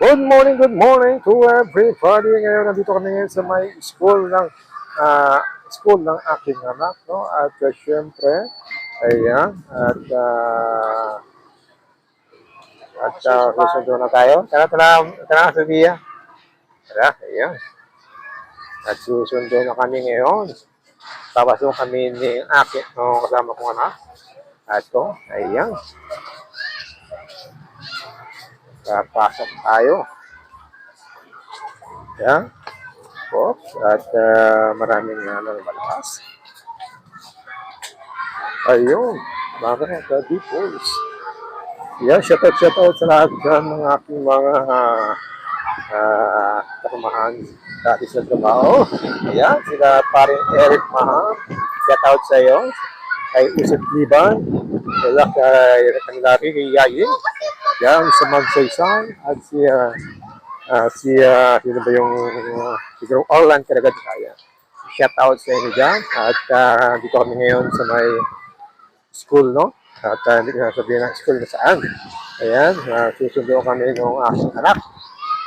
Good morning to everybody. Ngayon, nandito kami ngayon sa may school ng aking anak, no? At syempre, ayan, susundo na tayo. Tara, Sophia. Tara, ayan. At susundo na kami ngayon. Papasok kami ni aking, no, kasama kong anak. At ito, ayan. Papasok tayo. Ayan. Oops, at maraming malakas. Ayun, mga ka-deepers. Yeah, shout out sa lahat dyan ng aking mga kasamahan dati sa trabaho. Ayan, sila paring Eric Maham. Shout out sa iyo. Kay Usip Liban. Wala kay Rekanlari, kay Yayin. Yan, sa Magsaysay. At sino ba yung siguro Orlan Karagat kaya. Shout out sa inyo dyan. At dito kami ngayon sa may school, no? At hindi ko sabihin ng school na saan. Ayan, susundo kami ng aking anak.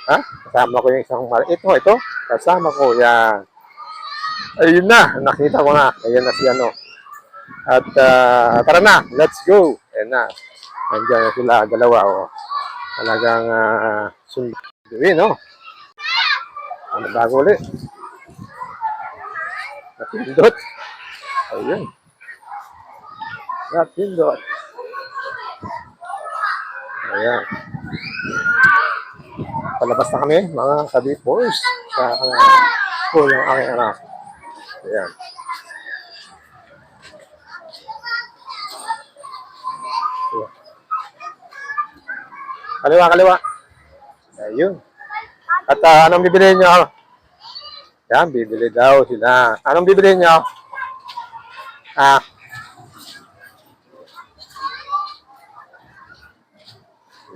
Ha? Kasama ko yung isang maliit. Ito. Kasama ko. Yan. Ayun na. Nakita ko na. Ayan na si ano. At tara na. Let's go. Ayan na. Nandiyan na sila. Dalawa. Oh. Talagang sunduin, no? Ano bago ulit? Napindot. Ayun. Napindot. Ayan. Palabas na kami, mga ka-deepers, sa school ng aking anak. Ayan. Ayan. Kaliwa. Ayun. At anong bibili nyo? Yan, bibili daw sila. Anong bibili nyo?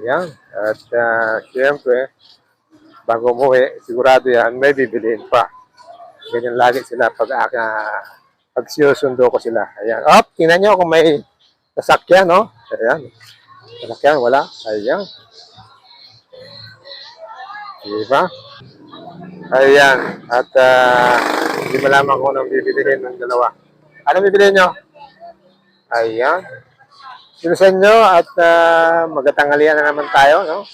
Yan. At siyempre, bago umuwi, sigurado yan, may bibiliin pa. Ganyan lagi sila pag sinusundo ko sila. Ayan. Tingnan nyo kung may sasakyan, no? Ayan. Sasakyan, wala. Ayan. Diba? Ayan. At hindi malaman kung anong bibilihin ng dalawa. Anong bibilihin nyo? Ayan. Sinusan nyo at magkatanghalian na naman tayo, no?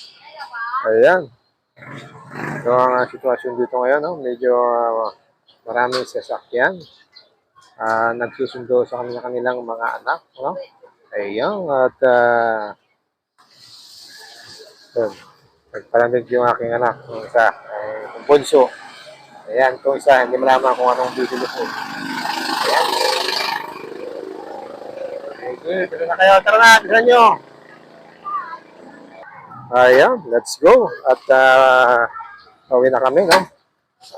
Ayan. So, ang sitwasyon dito ngayon, no? Medyo maraming sasakyan. Nagsusundo sa kanilang mga anak, no? Ayan. At nagpalamig yung aking anak. Yung isa, yung bunso. Ayan, itong isa, hindi malaman kung anong bibili ko. Ayan. Okay, pwede na kayo. Tara na, bisan nyo. Ayan, let's go. At uwi na kami, no?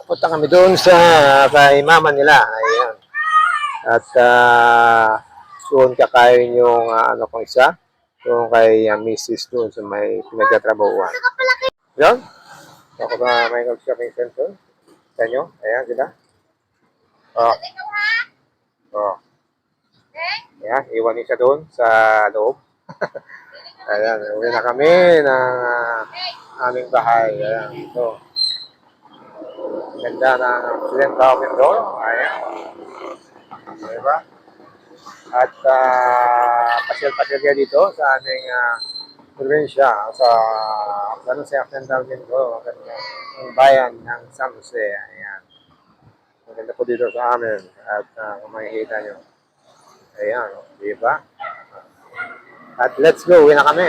Punta kami doon kay mama nila. Ayan. At doon kakain yung ano kong isa. Yung kay Mrs. doon sa may pinagtatrabahuan. Yan. Ako ba may shopping center? Sa inyo? Ayan, sila. Oh. Ayan, iwan niya siya doon sa loob. Ayan, uwi na kami ng aming bahay. Ayan, ito. Ganda ng Occidental Mindoro. Ayan. Diba? At pasyal-pasyal kayo dito sa aming probinsya sa Occidental Mindoro. Ang bayan ng San Jose. Ayan. Maganda po dito sa amin. At kung makikita nyo. Ayan, diba? At let's go, uwi na kami.